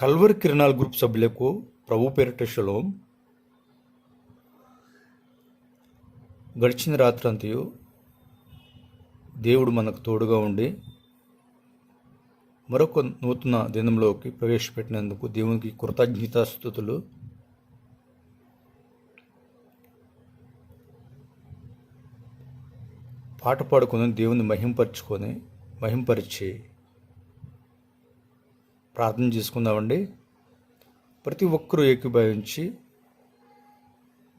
Calvary కిరణాల group సభ్యులకు ప్రభు పేరిట షలోం. గడిచిన రాత్రంతయు దేవుడు మనకు తోడుగా ఉండి మరొక నూతన దినంలోకి ప్రవేశపెట్టినందుకు దేవునికి కృతజ్ఞతాస్తుతులు. పాట పాడుకొని దేవుని మహింపరిచి ప్రార్థన చేసుకుందామండి. ప్రతి ఒక్కరూ ఏకీభవించి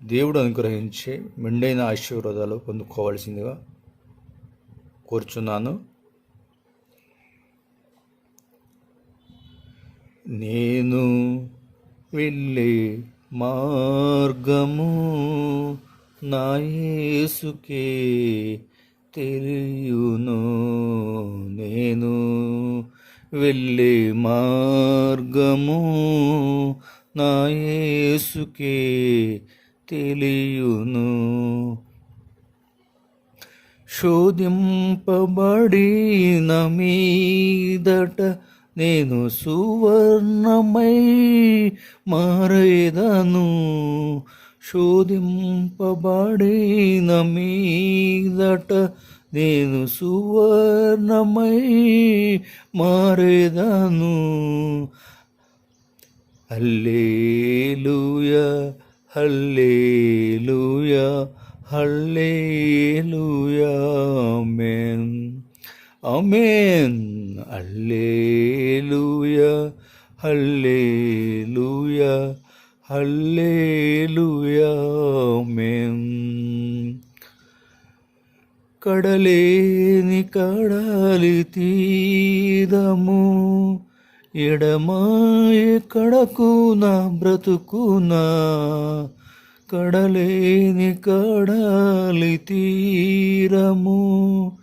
దేవుడు అనుగ్రహించి మెండైన ఆశీర్వాదాలు పొందుకోవాల్సిందిగా కోరుచున్నాను. నేను వెళ్ళే మార్గము నా యేసుకే తెలియును. నేను వెళ్ళే మార్గము నా యేసుకే తెలియును. శోధింపబడిన మీదట నేను సువర్ణమై మారేదను. శోధింపబడిన మీదట నేను సువర్ణమై మారేదను. హల్లెలూయా హల్లెలూయా హల్లెలూయా ఆమేన్ ఆమేన్. హల్లెలూయా హల్లెలూయా హల్లెలూయా ఆమేన్. కడలేని కడలి తీరము ఎడమాయ కడకున బ్రతుకునా. కడలేని కడలి తీరము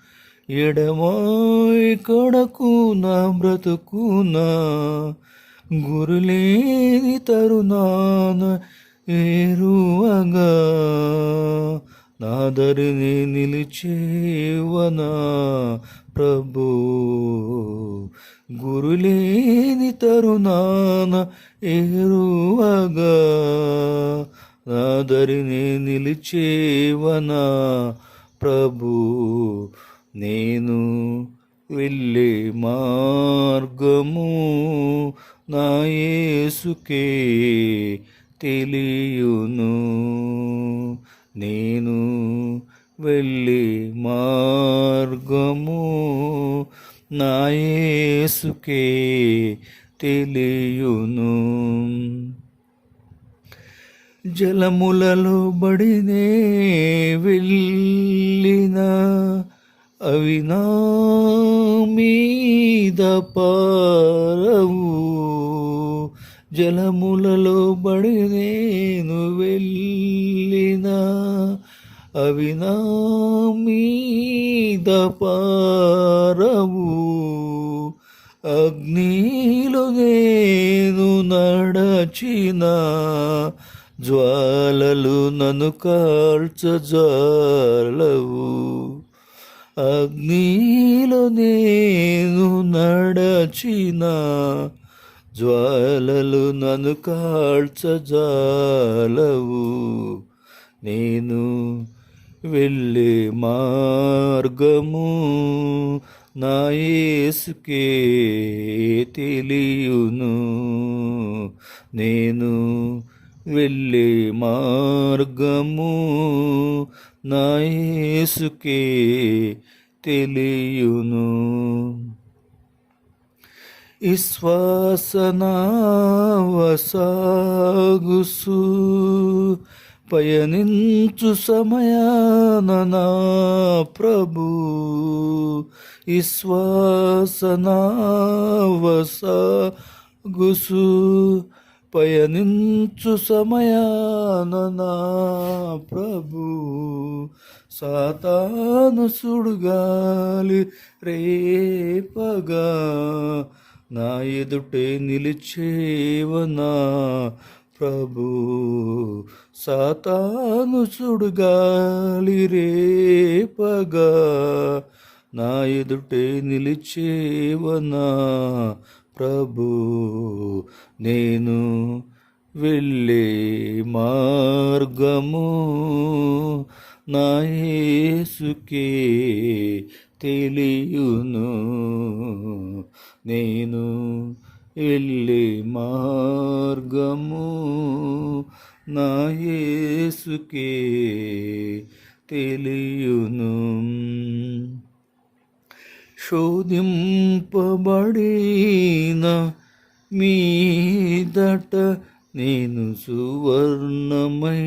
ఎడమాయ కడకున బ్రతుకునా. గురులేని తరుణాన ఏరువగా నాదరిని నిలిచేవనా ప్రభు. గురులేని తరుణాన ఏరువగా నాదరిని నిలిచేవనా ప్రభు. నేను వెళ్ళే మార్గము నా యేసుకే తెలియును. నేను వెళ్ళే మార్గము నా యేసుకే తెలియును. జలములలో బడినే వెళ్ళిన అవి నా మీద పారవు. జలములలో బడి నేను వెళ్ళిన అవి నా మీద పారవు. అగ్నిలో నేను నడచిన జ్వాలలు నన్ను కాల్చజాలవు. అగ్నిలో నేను నడచిన జ్వాలలు నన్ను కాల్చజాలవు. నేను వెళ్ళే మార్గము నా యేసుకే తెలియును. నేను వెళ్ళే మార్గము నా యేసుకే తెలియును. విశ్వాసనావసాగుసు పయనించు సమయాన నా ప్రభు. విశ్వాసనావసాగుసు పయనించు సమయాన నా ప్రభు. సాతాను సుడుగాలి రేపగా నా ఎదుటే నిలిచేవనా ప్రభు. సాతాను సుడుగాలి రేపగా నా ఎదుటే నిలిచేవనా ప్రభు నేను వెళ్ళే మార్గము నా యేసుకే తెలియును. నేను వెళ్ళే మార్గము నా యేసుకే తెలియును. శోధింపబడిన మీదట నేను సువర్ణమై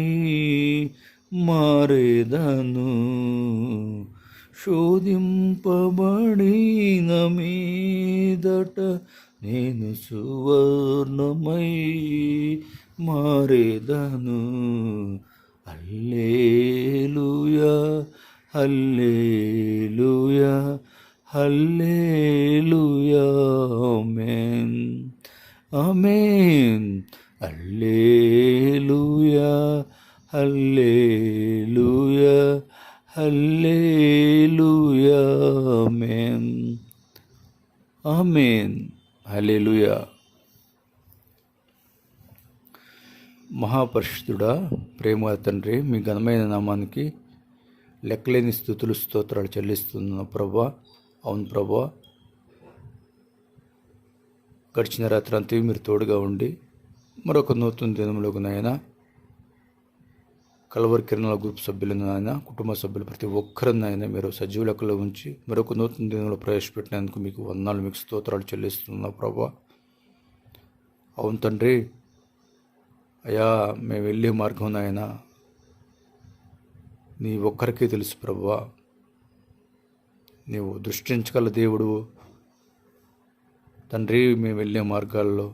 మారేదను. శోధింపబడిన మీదట నేను సువర్ణమై మారేదను. హల్లెలూయా హల్లెలూయా హల్లెలూయా ఆమేన్ ఆమేన్. హల్లెలూయా హల్లెలూయా హల్లెలూయా ఆమేన్ ఆమేన్. హల్లెలూయా. మహాపరిశుద్ధుడా, ప్రేమ తండ్రి, మీ ఘనమైన నామానికి లెక్కలేని స్తుతులు స్తోత్రాలు చెల్లిస్తున్న ప్రభా. అవును ప్రభా, గడిచిన రాత్రి అంతా మీరు తోడుగా ఉండి మరొక నూతన దినంలోకి నాయన కల్వరి కిరణాల గ్రూప్ సభ్యులను నాయన, కుటుంబ సభ్యులు ప్రతి ఒక్కరిని నాయన మీరు సజీవ లెక్కలో ఉంచి మరొక నూతన దినంలో ప్రవేశపెట్టినందుకు మీకు వందనాలు, మీకు స్తోత్రాలు చెల్లిస్తున్నా ప్రభా. అవును తండ్రి, అయ్యా మేము వెళ్ళే మార్గం నాయన నీ ఒక్కరికే తెలుసు ప్రభువా. నీవు దృష్టించగల దేవుడు తండ్రి. మేము వెళ్ళే మార్గాల్లో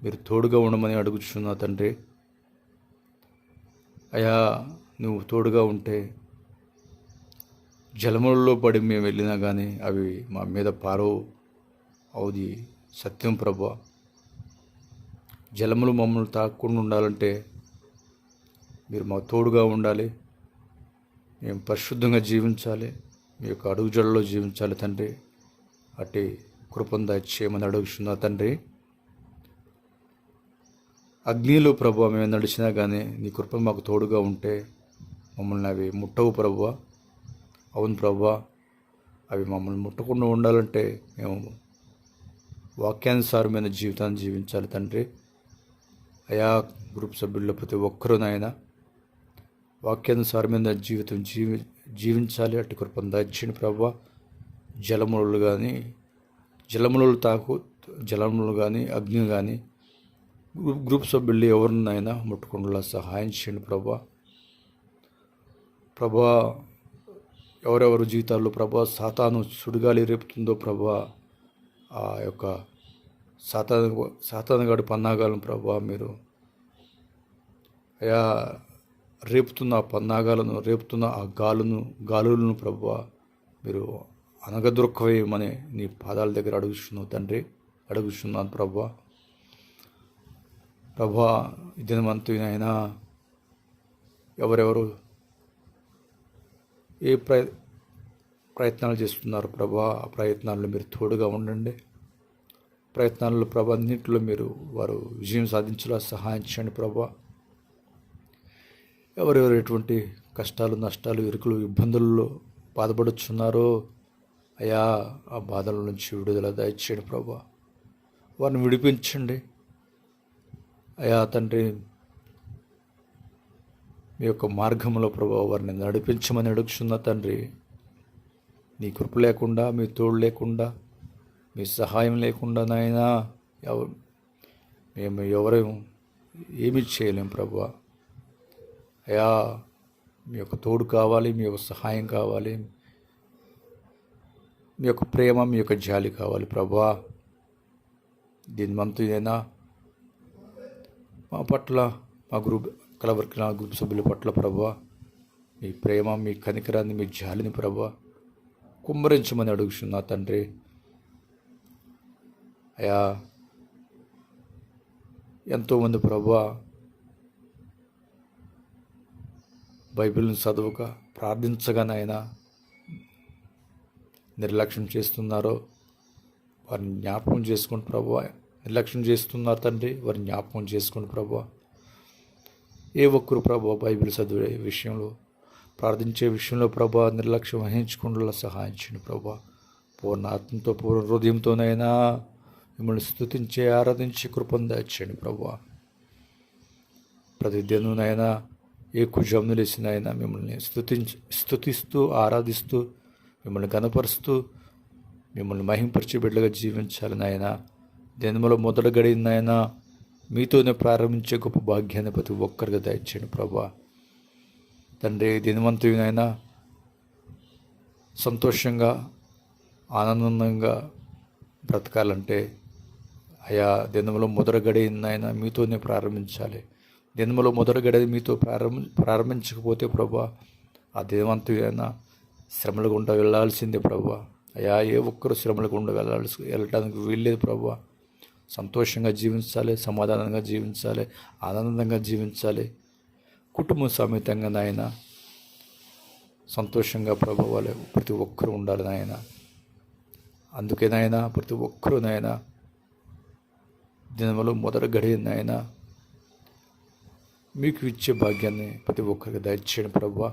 మీరు తోడుగా ఉండమని అడుగుచున్నా తండ్రి. అయ్యా నువ్వు తోడుగా ఉంటే జలములలో పడి మేము వెళ్ళినా కానీ అవి మా మీద పారవు. అవుది సత్యం ప్రభువా. జలములు మమ్మల్ని తాకకుండా ఉండాలంటే మీరు మా తోడుగా ఉండాలి. మేము పరిశుద్ధంగా జీవించాలి, మీ యొక్క అడుగుజాడలో జీవించాలి తండ్రి. అట్టి కృపను దయచేయమని అడుగుతున్నా తండ్రి. అగ్నిలో ప్రభువా మేము నడిచినా కానీ నీ కృప మాకు తోడుగా ఉంటే మమ్మల్ని అవి ముట్టవు ప్రభువా. అవును ప్రభువా, అవి మమ్మల్ని ముట్టకుండా ఉండాలంటే మేము వాక్యానుసారమైన జీవితాన్ని జీవించాలి తండ్రి. అయా గ్రూప్ సభ్యుల్లో ప్రతి ఒక్కరూ నాయన వాక్యానుసారమైన జీవితం జీవించాలి. అటు కృపను దయచేయండి ప్రభువా. జలములు కానీ అగ్ని కానీ గ్రూప్ సభ్యులు ఎవరినైనా ముట్టుకుండా సహాయం చేయండి ప్రభా. ఎవరెవరు జీవితాల్లో ప్రభా సాతాను సుడిగాలి రేపుతుందో ప్రభా, ఆ యొక్క సాతానుగాడి పన్నాగాలను ప్రభా మీరు అయా రేపుతున్న ఆ పన్నాగాలను, రేపుతున్న ఆ గాలులను ప్రభా మీరు అనగదొరకవేయమని నీ పాదాల దగ్గర అడుగుతున్నావు తండ్రి. అడుగుతున్నాను ప్రభా. ఈ దినమంతైనా ఎవరెవరు ఏ ప్రయత్నాలు చేస్తున్నారు ప్రభా, ఆ ప్రయత్నాల్లో మీరు తోడుగా ఉండండి. ప్రయత్నాల్లో ప్రభా అన్నింటిలో మీరు వారు విజయం సాధించేలా సహాయం చేయండి ప్రభా. ఎవరెవరు ఎటువంటి కష్టాలు, నష్టాలు, ఇరుకులు, ఇబ్బందుల్లో బాధపడుచున్నారో అయా ఆ బాధల నుంచి విడుదల దయచేయండి ప్రభా. వారిని విడిపించండి అయా తండ్రి. మీ యొక్క మార్గంలో ప్రభా వారిని నడిపించమని అడుగుతున్నా తండ్రి. నీ కృప లేకుండా, మీ తోడు లేకుండా, మీ సహాయం లేకుండా నాయనా మేము ఎవరు ఏమీ చేయలేం ప్రభా. అయా మీ యొక్క తోడు కావాలి, మీ యొక్క సహాయం కావాలి, మీ యొక్క ప్రేమ, మీ యొక్క జాలి కావాలి ప్రభా. దీని మంతైనా మా పట్ల, మా గ్రూప్ సభ్యుల పట్ల ప్రభా మీ ప్రేమ, మీ కనికరాన్ని, మీ జాలిని ప్రభా కుమ్మరించమని అడుగుతున్నా తండ్రి. అయా ఎంతోమంది ప్రభా బైబిల్ని చదవక, ప్రార్థించగానైనా నిర్లక్ష్యం చేస్తున్నారో వారిని జ్ఞాపకం చేసుకుంటూ ప్రభా నిర్లక్ష్యం చేస్తున్నారు తండ్రి, వారిని జ్ఞాపకం చేసుకోండి ప్రభా. ఏ ఒక్కరు ప్రభా బైబిల్ చదివే విషయంలో, ప్రార్థించే విషయంలో ప్రభా నిర్లక్ష్యం వహించకుండా సహాయం చేయండి ప్రభా. పూర్ణ ఆత్మతో పూర్ణ హృదయంతోనైనా మిమ్మల్ని స్తుతించే ఆరాధించే కృపను దయచేయండి ప్రభా. ప్రతి దినమునైనా ఏ కుజమును లేచినైనా మిమ్మల్ని స్తుతిస్తూ ఆరాధిస్తూ మిమ్మల్ని గణపరుస్తూ మిమ్మల్ని మహింపరిచే బిడ్డలుగా జీవించాలి నాయన. దినములో మొదటి గడినైనా మీతోనే ప్రారంభించే గొప్ప భాగ్యాన్ని ప్రతి ఒక్కరికి దయచేయండి ప్రభా. తండ్రి, దినవంతునైనా సంతోషంగా ఆనందంగా బ్రతకాలంటే అయా దినములో మొదటి గడినైనా మీతోనే ప్రారంభించాలి. దినములో మొదటి గడి మీతో ప్రారంభించకపోతే ప్రభా ఆ దినవంతుడైనా శ్రమల గుండా వెళ్ళాల్సిందే ప్రభా. అయా ఏ ఒక్కరు శ్రమల గుండా వెళ్ళడానికి వీల్లేదు ప్రభా. సంతోషంగా జీవించాలి, సమాధానంగా జీవించాలి, ఆనందంగా జీవించాలి. కుటుంబ సమేతంగా నాయన సంతోషంగా ప్రభా వాళ్ళు ప్రతి ఒక్కరూ ఉండాలి నాయన. అందుకే నాయన ప్రతి ఒక్కరూ నాయన దినములో మొదటి గడి నాయన మీకు ఇచ్చే భాగ్యాన్ని ప్రతి ఒక్కరికి దయచేయండి ప్రభా.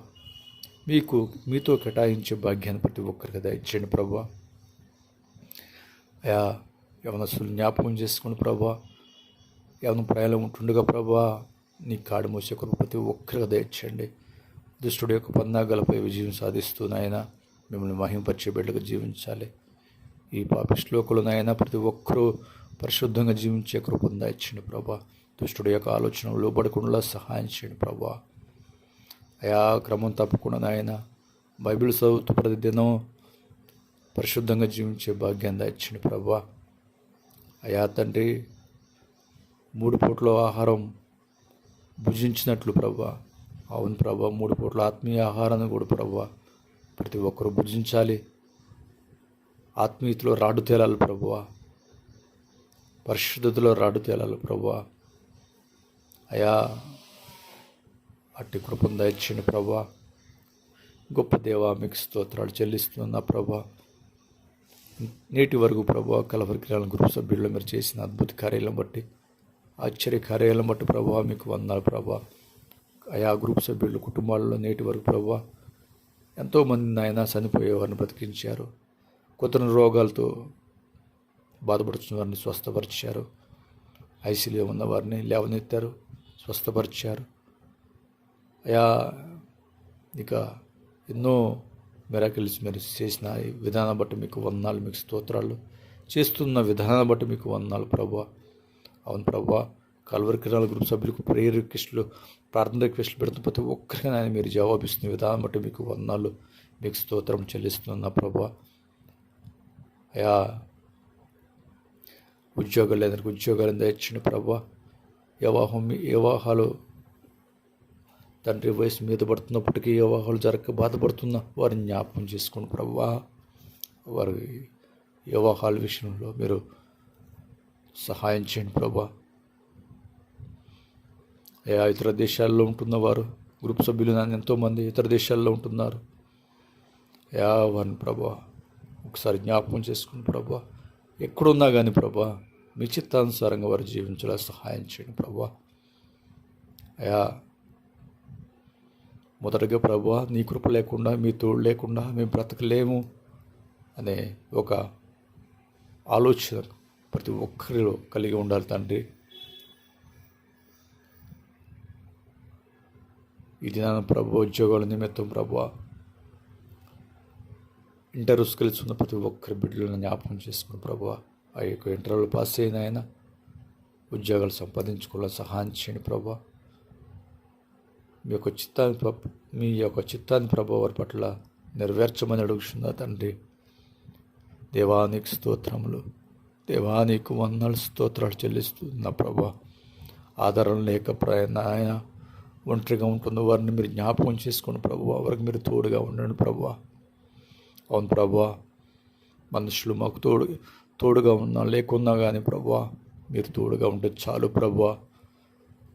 మీతో కేటాయించే భాగ్యాన్ని ప్రతి ఒక్కరికి దయచేయండి ప్రభా. అయా యవనస్తులు జ్ఞాపకం చేసుకుని ప్రభా, యవన ప్రయాణం ఉంటుండగా ప్రభా నీ కాడు మోసే కృప ప్రతి ఒక్కరికి దయచేయండి. దుష్టుడు యొక్క పన్నాగాలపై విజయం సాధిస్తూ నాయన మిమ్మల్ని మహింపరిచే బిడ్డగా జీవించాలి. ఈ పాపిష్లోకులు నాయన ప్రతి ఒక్కరూ పరిశుద్ధంగా జీవించే కృపను దయచేయండి ప్రభా. దుష్టుడు యొక్క ఆలోచన లోబడకుండా సహాయం చేయండి ప్రభా. అయా క్రమం తప్పకుండా నాయన బైబిల్ చదువుతూ ప్రతిదినం పరిశుద్ధంగా జీవించే భాగ్యాన్ని దయచేయండి ప్రభా. అయా తండ్రి, 3 పూట్ల ఆహారం భుజించినట్లు ప్రభా, అవును ప్రభా 3 పూట్ల ఆత్మీయ ఆహారాన్ని కూడా ప్రభా ప్రతి ఒక్కరూ భుజించాలి. ఆత్మీయతలో రాడు తేలాలి ప్రభువా, పరిశుద్ధతలో రాడు తేలాలి ప్రభువా. అయా అట్టి కృపను దయచేయండి ప్రభా. గొప్ప దేవా మీకు స్తోత్రాలు చెల్లిస్తున్నా ప్రభా. నేటి వరకు ప్రభా కలవరి క్రియల గ్రూప్ సభ్యుల్లో మీరు చేసిన అద్భుత కార్యాలను బట్టి, ఆశ్చర్య కార్యాలను బట్టి ప్రభా మీకు వందనాలు ప్రభా. అయా గ్రూప్ సభ్యుల కుటుంబాలలో నేటి వరకు ప్రభా ఎంతోమంది నాయన చనిపోయేవారిని బ్రతికించారు. కొత్త రోగాలతో బాధపడుతున్న వారిని స్వస్థపరిచారు. ఐసీలో ఉన్న వారిని లేవనెత్తారు, స్వస్థపరిచారు. అయా ఇక ఎన్నో మిరాకిల్స్ మీరు చేసిన విధానం బట్టి మీకు వందనాలు, మీకు స్తోత్రాలు. చేస్తున్న విధానం బట్టి మీకు వందనాలు ప్రభా. అవును ప్రభా, కల్వరి కిరణాల గ్రూప్ సభ్యులకు ప్రేయర్ రిక్వెస్ట్లు, ప్రార్థన రిక్వెస్ట్లు పెడుతున్న ప్రతి ఒక్కరికి ఆయన మీరు జవాబిస్తున్న విధానం బట్టి మీకు వందనాలు, మీకు స్తోత్రం చెల్లిస్తున్నా ప్రభా. అయా ఉద్యోగాలు లేదని ఉద్యోగాలను దయచేయండి ప్రభా. వివాహాలు తండ్రి వయసు మీద పడుతున్నప్పటికీ వివాహాలు జరగక బాధపడుతున్న వారిని జ్ఞాపకం చేసుకోండి ప్రభా. వారి వివాహాల విషయంలో మీరు సహాయం చేయండి ప్రభా. అయా ఇతర దేశాల్లో ఉంటున్నవారు గ్రూప్ సభ్యులు ఎంతోమంది ఇతర దేశాల్లో ఉంటున్నారు. అయా వారిని ప్రభా ఒకసారి జ్ఞాపకం చేసుకుని ప్రభా. ఎక్కడున్నా కానీ ప్రభా మీ చిత్తానుసారంగా వారు జీవించేలా సహాయం చేయండి ప్రభా. అయా మొదటగా ప్రభా నీ కృప లేకుండా, మీ తోడు లేకుండా మేము బ్రతకలేము అనే ఒక ఆలోచన ప్రతి ఒక్కరిలో కలిగి ఉండాలి తండ్రి. ఈ దినాన ప్రభు ఉద్యోగాల నిమిత్తం ప్రభా ఇంటర్వ్యూస్ కలిసి ఉన్న ప్రతి ఒక్కరి బిడ్డలను జ్ఞాపకం చేసుకుని ప్రభా ఆ యొక్క ఇంటర్వ్యూలు పాస్ అయిన ఆయన ఉద్యోగాలు సంపాదించుకోవాలని సహాయం చేయండి ప్రభా. మీ యొక్క చిత్తాన్ని ప్రభా వారి పట్ల నెరవేర్చమని అడుగుతున్నా తండ్రి. దేవానికి స్తోత్రములు, దేవానికి వందనాలు, స్తోత్రాలు చెల్లిస్తున్నా ప్రభా. ఆధారం లేక ఆయన ఒంటరిగా ఉంటున్న వారిని మీరు జ్ఞాపకం చేసుకోండి ప్రభా. వారికి మీరు తోడుగా ఉండండి ప్రభా. అవును ప్రభా, మనుషులు మాకు తోడుగా ఉన్నా లేకున్నా కానీ ప్రభా మీరు తోడుగా ఉంటే చాలు ప్రభా.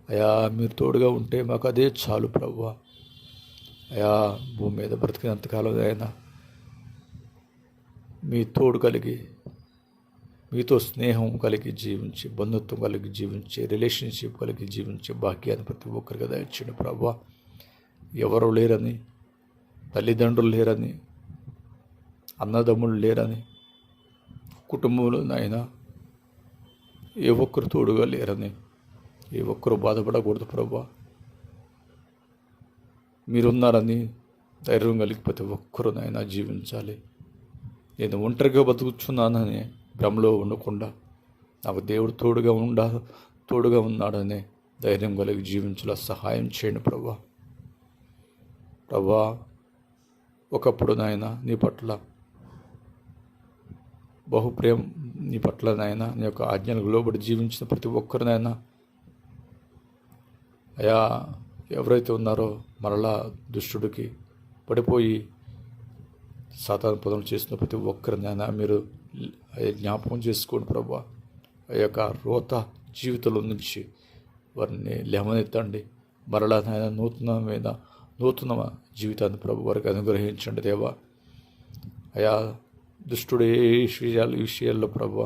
అయా మీరు తోడుగా ఉంటే మాకు అదే చాలు ప్రభా. అయా భూమి మీద బ్రతికినంతకాలం అయినా మీ తోడు కలిగి మీతో స్నేహం కలిగి జీవించి, బంధుత్వం కలిగి జీవించే, రిలేషన్షిప్ కలిగి జీవించే భాగ్యాన్ని ప్రతి ఒక్కరికి దయచేయండి ప్రభా. ఎవరు లేరని, తల్లిదండ్రులు లేరని, అన్నదమ్ములు లేరని, కుటుంబంలో నాయన ఏ ఒక్కరు తోడుగా లేరని, ఏ ఒక్కరు బాధపడకూడదు ప్రభా. మీరున్నారని ధైర్యం కలిగి ప్రతి ఒక్కరూ నాయన జీవించాలి. నేను ఒంటరిగా బతుకుతున్నానని భ్రమలో ఉండకుండా నాకు దేవుడు తోడుగా ఉన్నాడని ధైర్యం కలిగి జీవించేలా సహాయం చేయండి ప్రభా. ఒకప్పుడు నాయన నీ పట్ల నీ పట్ల నాయన నీ యొక్క ఆజ్ఞలకు లోబడి జీవించిన ప్రతి ఒక్కరినైనా అయా ఎవరైతే ఉన్నారో మరలా దుష్టుడికి పడిపోయి సాతాను పదవులు చేసిన ప్రతి ఒక్కరినైనా మీరు జ్ఞాపకం చేసుకోండి ప్రభా. ఆ యొక్క రోత జీవితంలో నుంచి వారిని లేవనెత్తండి. మరలా నాయన నూతన జీవితాన్ని ప్రభు వారికి అనుగ్రహించండి దేవా. అయా దుష్టుడు ఏ విషయాల్లో ప్రభు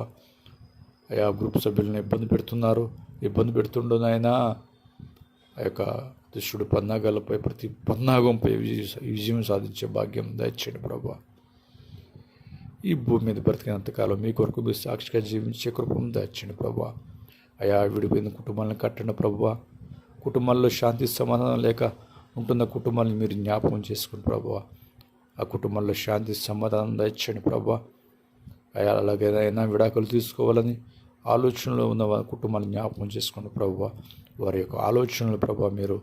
అయా గ్రూప్ సభ్యులను ఇబ్బంది పెడుతుండో నాయన ఆ యొక్క దుష్టుడు పన్నాగాలపై ప్రతి పన్నాగంపై విజయం సాధించే భాగ్యం దయచేయండి ప్రభా. ఈ భూమి మీద బ్రతికినంతకాలం మీ కొరకు మీరు సాక్షిగా జీవించే కృపను దయచేయండి ప్రభా. అయా విడిపోయిన కుటుంబాలను కట్టండి ప్రభా. కుటుంబాల్లో శాంతి సమాధానం లేక ఉంటున్న కుటుంబాలను మీరు జ్ఞాపకం చేసుకోండి ప్రభా. ఆ కుటుంబాల్లో శాంతి సమాధానం దయచేయండి ప్రభా. అయా అలాగైనా విడాకులు తీసుకోవాలని ఆలోచనలో ఉన్న కుటుంబాన్ని జ్ఞాపకం చేసుకోండి ప్రభా. వారి యొక్క ఆలోచనలు ప్రభా మీరు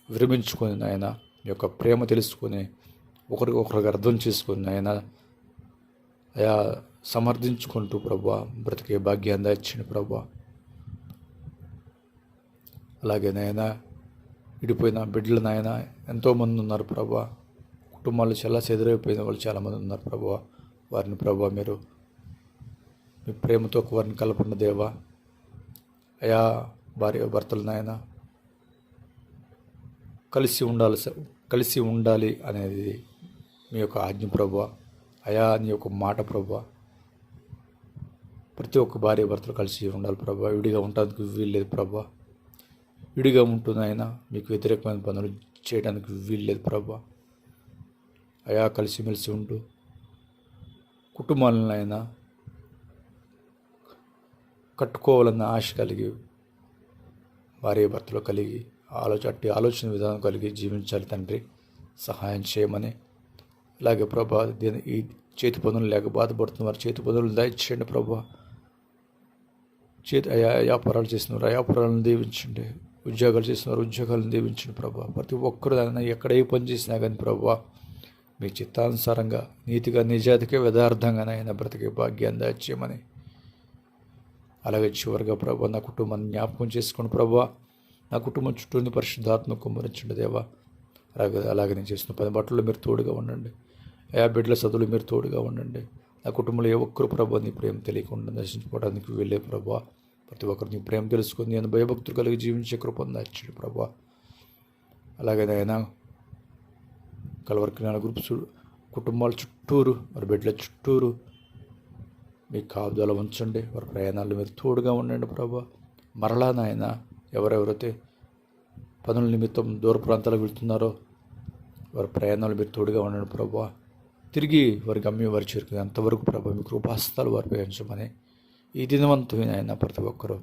విరమించుకొని నాయన మీ యొక్క ప్రేమ తెలుసుకొని ఒకరికి అర్థం చేసుకొని నాయన అయా సమర్థించుకుంటూ ప్రభా బ్రతికే భాగ్యాన్ని దయచేయండి ప్రభా. అలాగే నాయన విడిపోయిన బిడ్డలు నాయన ఎంతోమంది ఉన్నారు ప్రభా. కుటుంబాలు చాలా చెదిరైపోయిన వాళ్ళు చాలామంది ఉన్నారు ప్రభా. వారిని ప్రభా మీరు మీ ప్రేమతో వారిని కలపండి దేవా. అయా భార్య భర్తలు నాయన కలిసి ఉండాలి అనేది మీ యొక్క ఆజ్ఞ ప్రభా. అయా నీ యొక్క మాట ప్రభా. ప్రతి ఒక్క భార్య భర్తలు కలిసి ఉండాలి ప్రభా. విడిగా ఉండడానికి వీల్లేదు ప్రభా. విడిగా ఉంటున్నాయన మీకు వ్యతిరేకమైన పనులు చేయడానికి వీల్లేదు ప్రభా. అయా కలిసిమెలిసి ఉంటూ కుటుంబాలను అయినా కట్టుకోవాలన్న ఆశ కలిగి భార్య భర్తలు కలిగి ఆలోచన విధానం కలిగి జీవించాలి తండ్రి. సహాయం చేయమని. అలాగే ప్రభా ఈ చేతి పనులు లేక బాధపడుతున్న వారు చేతి పనులు దయచేయండి ప్రభా. వ్యాపారాలు చేస్తున్నారు వ్యాపారాలను దీవించండి. ఉద్యోగాలు చేస్తున్నారు ఉద్యోగాలను దీవించండి ప్రభా. ప్రతి ఒక్కరు దాన్ని ఎక్కడ ఏ పని చేసినా కానీ ప్రభా మీ చిత్తానుసారంగా నీతిగా నిజాతిగా యథార్థంగానైనా బ్రతికే భాగ్యాన్ని దయచేయమని. అలాగే చివరిగా ప్రభా నా కుటుంబాన్ని జ్ఞాపకం చేసుకోండి ప్రభా. నా కుటుంబం చుట్టూ పరిశుద్ధాత్మ కుమ్మరించండి దేవా. అలాగే నేను చేసిన పని బట్టలు మీరు తోడుగా ఉండండి. బిడ్డల చదువులు మీరు తోడుగా ఉండండి. నా కుటుంబంలో ఏ ఒక్కరు ప్రభా నీ ప్రేమ తెలియకుండా నశించుకోవడానికి వెళ్ళే ప్రభా. ప్రతి ఒక్కరు నీ ప్రేమ తెలుసుకొని నేను భయభక్తులు కలిగి జీవించే కృపను దయచేయండి ప్రభా. అలాగే నాయన కలవరికి నాన్న గ్రూప్స్ కుటుంబాల చుట్టూరు వారి బిడ్డల చుట్టూరు మీ కాపుదల ఉంచండి. వారి ప్రయాణాలు మీరు తోడుగా ఉండండి ప్రభా. మరలా నాయన ఎవరెవరైతే పనుల నిమిత్తం దూర ప్రాంతాలకు వెళ్తున్నారో వారి ప్రయాణాలు మీరు తోడుగా ఉండండి ప్రభా. తిరిగి వారి గమ్యం వారి చేరుకుని అంతవరకు ప్రభా మీ కృపాస్తాలు వారు ఉపయోగించమని. ఈ దినవంతమైన ఆయన ప్రతి ఒక్కరూ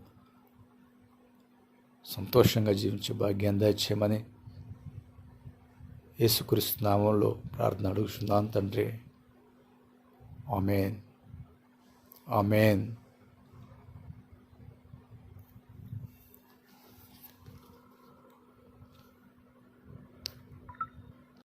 సంతోషంగా జీవించే భాగ్యాన్ని దయచేయమని యేసుక్రీస్తు నామంలో ప్రార్థన అడుగుతున్నాను తండ్రి. ఆమేన్. ఆమేన్.